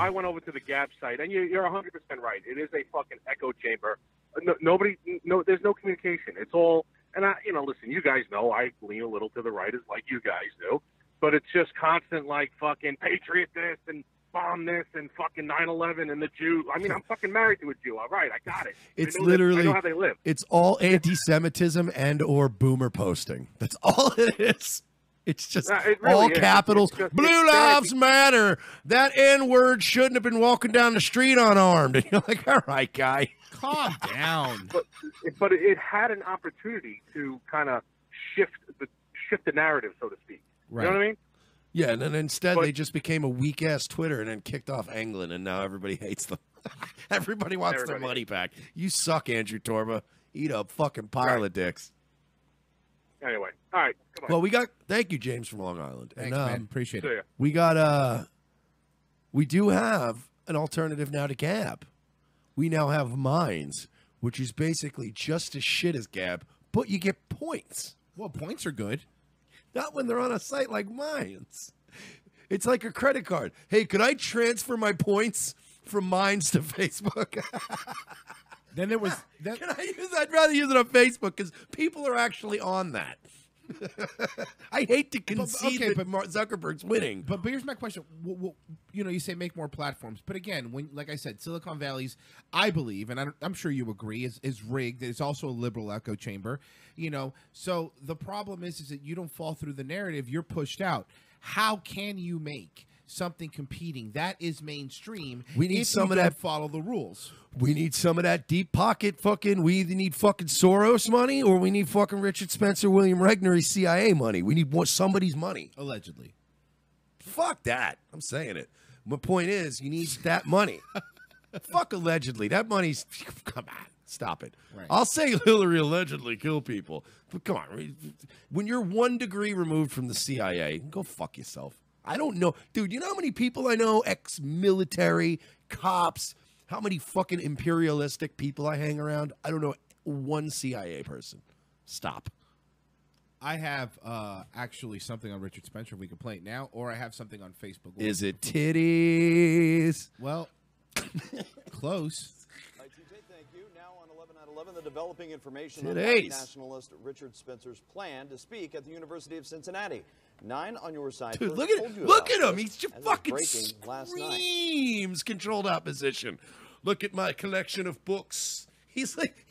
I went over to the Gap site, and you're 100% right. It is a fucking echo chamber. There's no communication. It's all, and listen, you guys know I lean a little to the right, as like you guys do, but it's just constant, like, fucking patriot this and bomb this and fucking 9/11 and the Jew. I mean, I'm fucking married to a Jew. All right, I got it. It's literally, I know how they live. It's all anti-Semitism and or boomer posting. That's all it is. It's just it really all is. capitals. It's Blue lives matter. That N-word shouldn't have been walking down the street unarmed. And you're like, all right, guy. Calm down. But it had an opportunity to kind of shift the narrative, so to speak. Right. You know what I mean? Yeah, and then instead they just became a weak-ass Twitter and then kicked off England, and now everybody hates them. Everybody wants their money back. You suck, Andrew Torba. Eat a fucking pile of dicks. Anyway, all right. Come Well, thank you, James from Long Island. Thanks, man. Appreciate it. We do have an alternative now to Gab. We now have Minds, which is basically just as shit as Gab, but you get points. Well, points are good. Not when they're on a site like Minds. It's like a credit card. Hey, could I transfer my points from Minds to Facebook? Then there was... Can I use that? I'd rather use it on Facebook because people are actually on that. I hate to concede that Mark Zuckerberg's winning. But here's my question. You say make more platforms. But again, like I said, Silicon Valley's, I believe, and I'm sure you agree, is rigged. It's also a liberal echo chamber. So the problem is that you don't fall through the narrative. You're pushed out. How can you make something competing that is mainstream? We need some of that. Follow the rules. We need some of that deep pocket fucking. We either need fucking Soros money or we need fucking Richard Spencer, William Regnery, CIA money. We need somebody's money. Allegedly. Fuck that. I'm saying it. My point is, you need that money. Fuck allegedly. That money's. Come on. Stop it. Right. I'll say Hillary allegedly killed people. But come on. When you're 1 degree removed from the CIA, go fuck yourself. I don't know. Dude, you know how many people I know? Ex-military, cops. How many fucking imperialistic people I hang around? I don't know one CIA person. Stop. I have actually something on Richard Spencer we can play it now, or I have something on Facebook. Is it titties? Well, close. Thank you. Now on 11 at 11, the developing information on Today's nationalist Richard Spencer's plan to speak at the University of Cincinnati. 9 on your side. Dude, look at him. He's just fucking screams controlled opposition. Look at my collection of books. He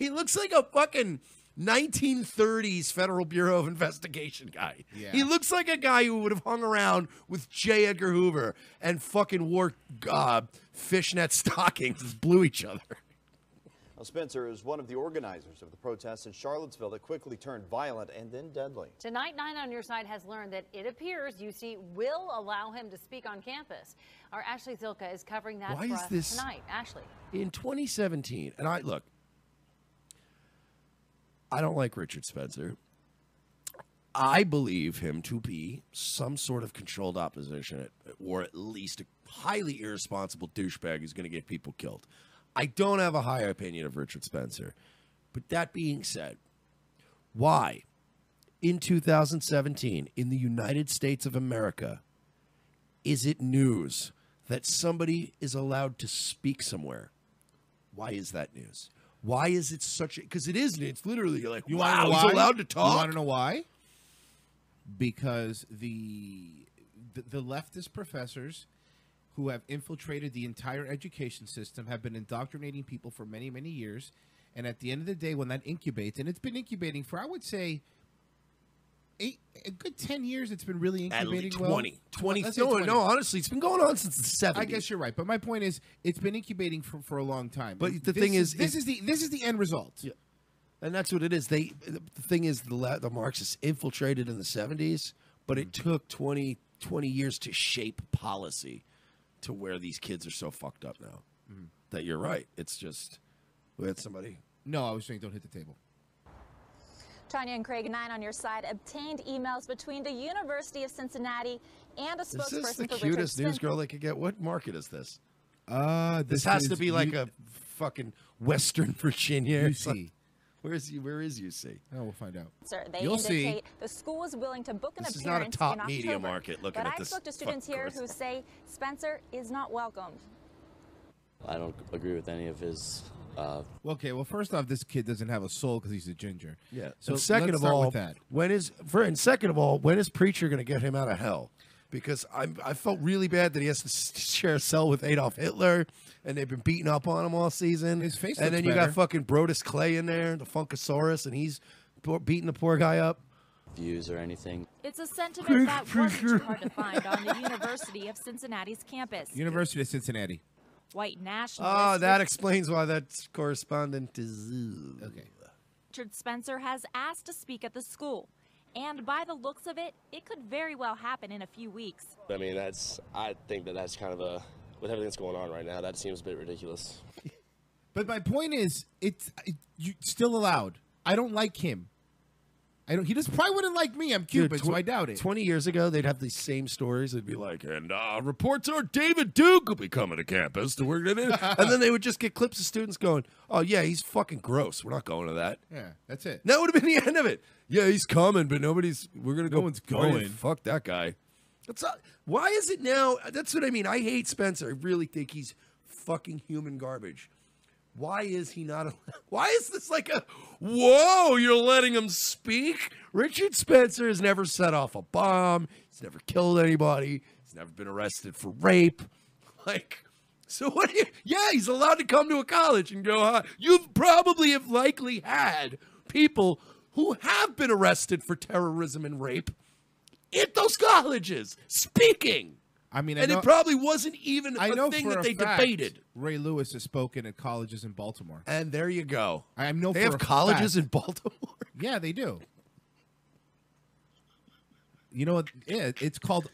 looks like a fucking 1930s Federal Bureau of Investigation guy. Yeah. He looks like a guy who would have hung around with J. Edgar Hoover and fucking wore fishnet stockings and blew each other. Spencer is one of the organizers of the protests in Charlottesville that quickly turned violent and then deadly. Tonight, 9 on Your Side has learned that it appears UC will allow him to speak on campus. Our Ashley Zilka is covering that for us tonight. Ashley. In 2017, and I don't like Richard Spencer. I believe him to be some sort of controlled opposition, or at least a highly irresponsible douchebag who's going to get people killed. I don't have a high opinion of Richard Spencer. But that being said, why, in 2017, in the United States of America, is it news that somebody is allowed to speak somewhere? Why is that news? Why is it such a... Because it isn't. It's literally like, wow, he's allowed to talk? You want to know why? Because the leftist professors who have infiltrated the entire education system have been indoctrinating people for many, many years. And at the end of the day, when that incubates, and it's been incubating for, I would say, a good 10 years, it's been really incubating. At least 20. No, honestly, it's been going on since the 70s. I guess you're right. But my point is, it's been incubating for a long time. But the thing is... This is the end result. Yeah. And that's what it is. The thing is, the Marxists infiltrated in the 70s, but it took 20 years to shape policy to where these kids are so fucked up now. That you're right. It's just... We had somebody... No, I was saying don't hit the table. Tanya and Craig, 9 on Your Side, obtained emails between the University of Cincinnati and a spokesperson for Richard Spencer. Is this the cutest news girl they could get? What market is this? This has to be like a fucking Western Virginia. UC. Where is UC? Oh, we'll find out. Sir, they You'll indicate see. the school is willing to book an This appearance is not a top in media October. market looking but at this. I spoke to students here who say Spencer is not welcomed I don't agree with any of his. Okay, well, first off, this kid doesn't have a soul because he's a ginger. Yeah. So second let's of start all, with that. second of all, when is Preacher going to get him out of hell? Because I felt really bad that he has to share a cell with Adolf Hitler, and they've been beating up on him all season. His face and looks then you better. got fucking Brodus Clay in there, the Funkasaurus, and he's beating the poor guy up. Views or anything. It's a sentiment that wasn't too hard to find on the University of Cincinnati's campus. University of Cincinnati. White nationalists. Oh, that explains why that's correspondent to Zoo. Okay. Richard Spencer has asked to speak at the school. And by the looks of it, it could very well happen in a few weeks. I mean, I think that's kind of with everything that's going on right now, that seems a bit ridiculous. But my point is, it's still allowed. I don't like him. He just probably wouldn't like me. I'm Cuban, so I doubt it. 20 years ago, they'd have these same stories. They'd be like, and reports are David Duke will be coming to campus to work. And then they would just get clips of students going, oh, yeah, he's fucking gross. We're not going to that. Yeah, that's it. That would have been the end of it. Yeah, he's coming, but we're going to go. No one's going. Fuck that guy. Why is it now? That's what I mean. I hate Spencer. I really think he's fucking human garbage. Why is he not? Why is this like a, whoa, you're letting him speak? Richard Spencer has never set off a bomb. He's never killed anybody. He's never been arrested for rape. Like, so what do you, yeah, he's allowed to come to a college and go, you probably have likely had people who have been arrested for terrorism and rape at those colleges speaking. I mean, it probably wasn't even a thing that they debated. Ray Lewis has spoken at colleges in Baltimore. And there you go. I know they have colleges in Baltimore. Yeah, they do. You know what? Yeah, it's called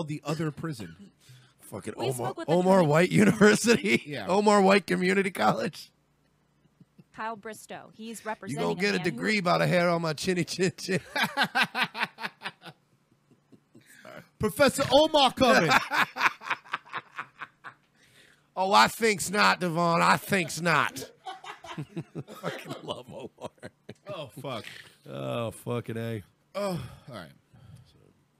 the Other Prison. Fucking Omar White University. Yeah. Omar White Community College. Kyle Bristow. He's representing. You gonna get a degree about a hair on my chinny chin chin. Professor Omar coming. Oh, I think's not, Devon. I think's not. I fucking love Omar. Oh, fuck. Oh, fucking A. Oh, all right.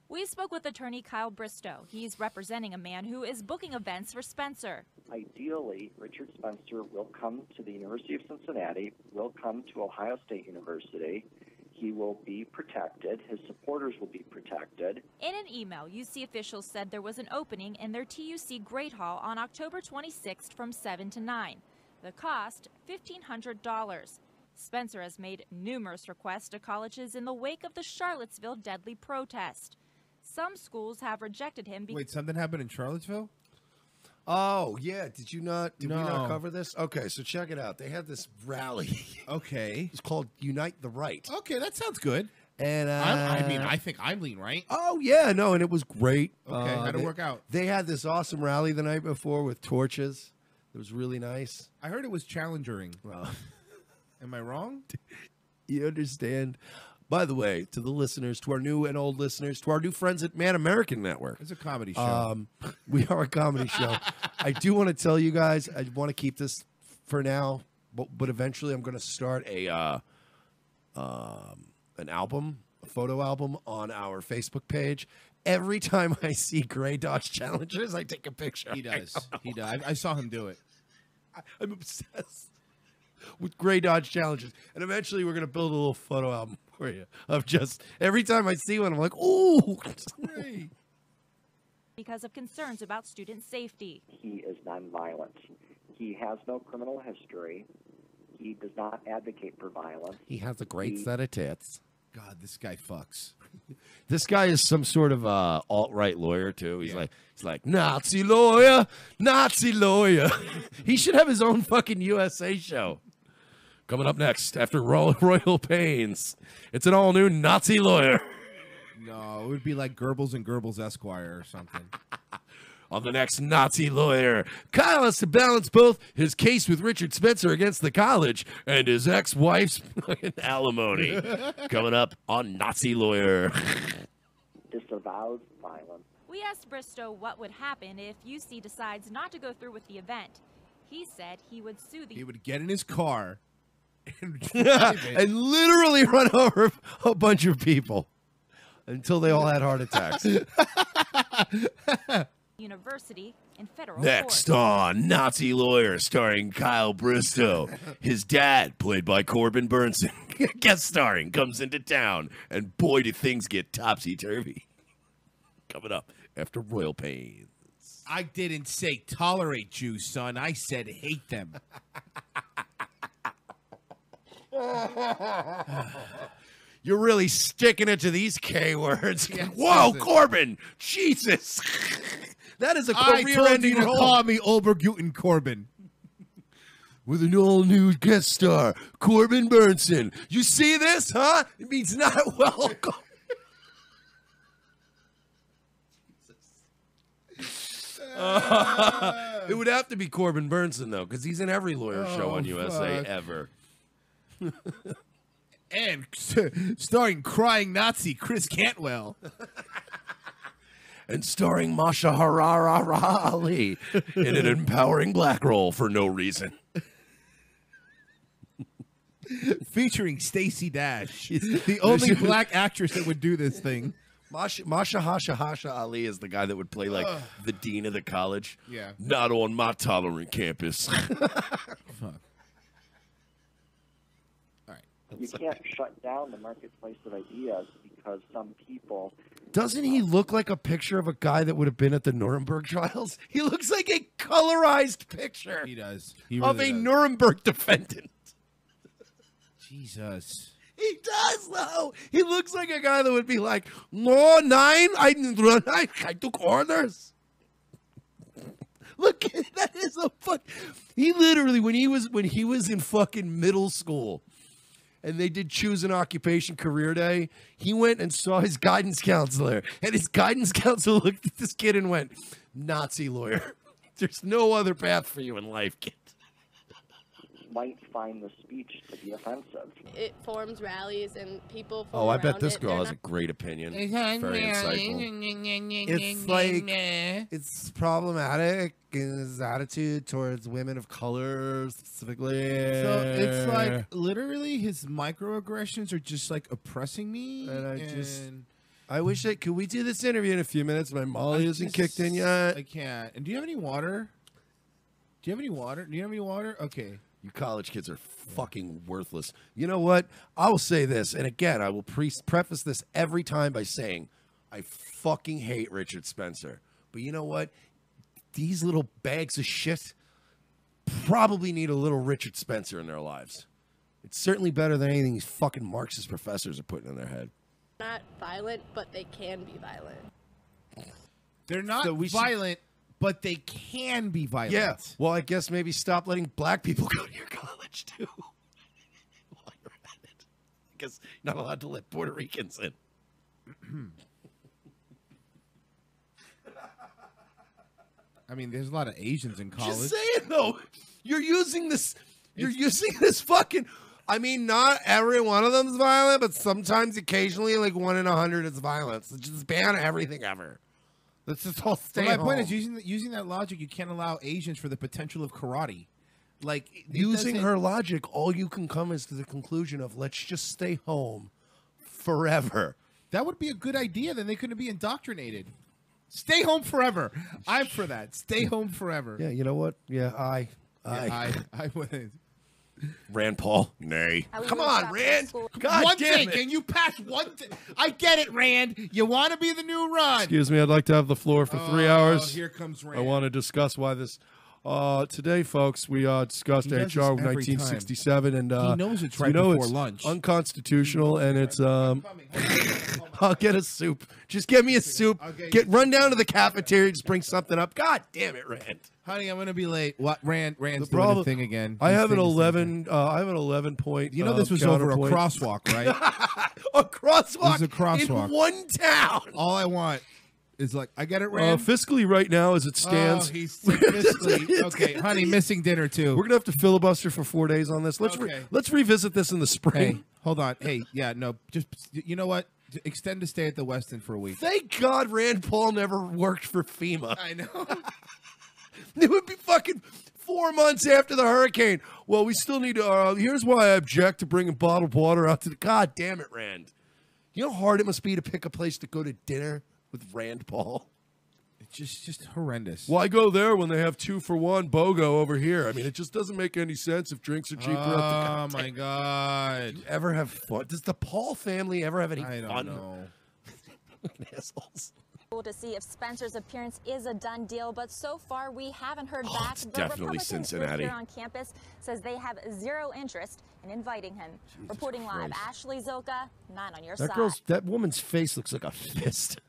We spoke with attorney Kyle Bristow. He's representing a man who is booking events for Spencer. Ideally, Richard Spencer will come to the University of Cincinnati, will come to Ohio State University. He will be protected. His supporters will be protected. In an email, UC officials said there was an opening in their TUC Great Hall on October 26th from 7 to 9. The cost, $1,500. Spencer has made numerous requests to colleges in the wake of the Charlottesville deadly protest. Some schools have rejected him. Wait, something happened in Charlottesville? Oh, yeah. Did we not cover this? Okay, so check it out. They had this rally. Okay. It's called Unite the Right. Okay, that sounds good. And I think I'm lean, right? Oh, yeah. No, and it was great. Okay, how'd it work out? They had this awesome rally the night before with torches. It was really nice. I heard it was challenging. Am I wrong? You understand? By the way, to the listeners, to our new and old listeners, to our new friends at Man American Network. It's a comedy show. We are a comedy show. I do want to tell you guys, I want to keep this for now, but eventually I'm going to start an album, a photo album on our Facebook page. Every time I see Gray Dodge Challengers, I take a picture. He does. He does. I saw him do it. I'm obsessed with Gray Dodge Challengers. And eventually we're going to build a little photo album for you of just every time I see one, I'm like, ooh, it's great. Because of concerns about student safety. He is nonviolent. He has no criminal history. He does not advocate for violence. He has a great set of tits. God, this guy fucks. This guy is some sort of alt-right lawyer too. He's like Nazi lawyer, Nazi lawyer. He should have his own fucking USA show. Coming up next after Royal Pains, it's an all-new Nazi lawyer. No, it would be like Goebbels and Goebbels Esquire or something. On the next Nazi lawyer, Kyle has to balance both his case with Richard Spencer against the college and his ex-wife's alimony. Coming up on Nazi Lawyer. Disavows violence. We asked Bristow what would happen if UC decides not to go through with the event. He said he would sue the... He would get in his car and drive it. And literally run over a bunch of people until they all had heart attacks. University in federal Next court. on Nazi Lawyer, starring Kyle Bristow. His dad, played by Corbin Burnson, guest starring, comes into town, and boy, do things get topsy-turvy. Coming up after Royal Pains. I didn't say tolerate Jews, son. I said hate them. You're really sticking it to these K words. Yes, Whoa, listen. Corbin! Jesus! That is a I told career-ending you to role. call me Oberguten Corbin. With an all-new guest star, Corbin Burnson. You see this, huh? It means not welcome. It would have to be Corbin Burnson, though, because he's in every lawyer show on USA fuck. ever. And starring crying Nazi Chris Cantwell. And starring Masha Harara Ali in an empowering black role for no reason. Featuring Stacey Dash, the only black actress that would do this thing. Masha Hasha Ali is the guy that would play like the dean of the college. Yeah. Not on my tolerant campus. Fuck. You can't shut down the marketplace of ideas because some people. Doesn't he look like a picture of a guy that would have been at the Nuremberg trials? He looks like a colorized picture. He does. Of a Nuremberg defendant. Jesus. He does, though. He looks like a guy that would be like, no, I took orders. Look, that is a fuck. He literally, when he was in fucking middle school, and they did choose an occupation career day, he went and saw his guidance counselor, and his guidance counselor looked at this kid and went, Nazi lawyer. There's no other path for you in life, kid. Might find the speech to be offensive. It forms rallies and people form Oh, I bet around this it. girl They're has a not- great opinion. Very insightful. It's like, it's problematic in his attitude towards women of color specifically. So it's like literally his microaggressions are just like oppressing me. And I wish could we do this interview in a few minutes? My Molly isn't kicked in yet. I can't. And do you have any water? Do you have any water? Do you have any water? Okay. You college kids are fucking worthless. You know what? I will say this, and again, I will preface this every time by saying I fucking hate Richard Spencer. But you know what? These little bags of shit probably need a little Richard Spencer in their lives. It's certainly better than anything these fucking Marxist professors are putting in their head. Not violent, but they can be violent. They're not violent, but they can be violent. Yeah. Well, I guess maybe stop letting black people go to your college, too. While you're at it. Because you're not allowed to let Puerto Ricans in. I mean, there's a lot of Asians in college. Just saying, though. You're using this fucking... I mean, not every one of them is violent, but sometimes, occasionally, like 1 in 100 is violence. Just ban everything ever. Let's just all stay My home. point is, using that logic, you can't allow Asians for the potential of karate. Like using her logic, all you can come is to the conclusion of let's just stay home forever. That would be a good idea. Then they couldn't be indoctrinated. Stay home forever. I'm for that. Stay home forever. Yeah, you know what? Yeah, I would. Rand Paul, nay. Come on, Rand. God one damn thing. it. Can you pass one thing? I get it, Rand. You want to be the new Ron. Excuse me, I'd like to have the floor for 3 hours. Here comes Rand. I want to discuss why this. Today, folks, we discussed He does HR this every 1967, and He knows it's right know before it's lunch. unconstitutional, and it's I'll get a soup. Just get me a soup. Run down to the cafeteria. Just bring something up. God damn it, Rand. Honey, I'm gonna be late. What? Rand's The doing problem- a thing again. I He's have an doing his thing 11. I have an 11 point. You know this was over a counterpoint. crosswalk, right? A crosswalk. This is a crosswalk. In one town. All I want is like, I get it, Rand. Fiscally, right now, as it stands, Oh, he's sick fiscally. Okay, honey, missing dinner too. we're gonna have to filibuster for 4 days on this. Let's revisit this in the spring. Hey, hold on. Hey, yeah, no, just you know what? Extend to stay at the Westin for a week. Thank God Rand Paul never worked for FEMA. I know. It would be fucking 4 months after the hurricane. Well, we still need to. Here's why I object to bringing bottled water out to the. God damn it, Rand. You know how hard it must be to pick a place to go to dinner with Rand Paul? just horrendous. Why go there when they have 2-for-1 BOGO over here? I mean, it just doesn't make any sense if drinks are cheaper. Oh my God! Do you ever have fun? Does the Paul family ever have any fun? I don't know. Assholes. To see if Spencer's appearance is a done deal, but so far we haven't heard back. It's the definitely Republican Cincinnati. group here on campus says they have zero interest in inviting him. Jesus Reporting live, Christ. Ashley Zilka, 9 on your side. That woman's face looks like a fist.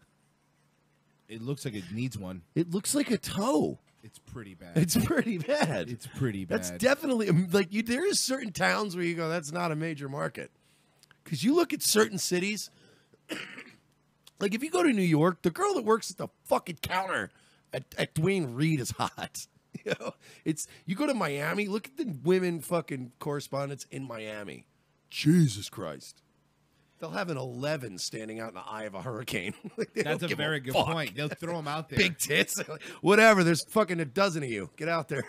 It looks like it needs one. It looks like a toe. It's pretty bad. It's pretty bad. It's pretty bad. That's definitely like there is certain towns where you go, that's not a major market, because you look at certain cities. Like, if you go to New York, the girl that works at the fucking counter at Dwayne Reed is hot. You know, you go to Miami, look at the women fucking correspondents in Miami. Jesus Christ. They'll have an 11 standing out in the eye of a hurricane. Like, That's a very good point. They'll throw them out there. Big tits. Whatever. There's fucking a dozen of you. Get out there.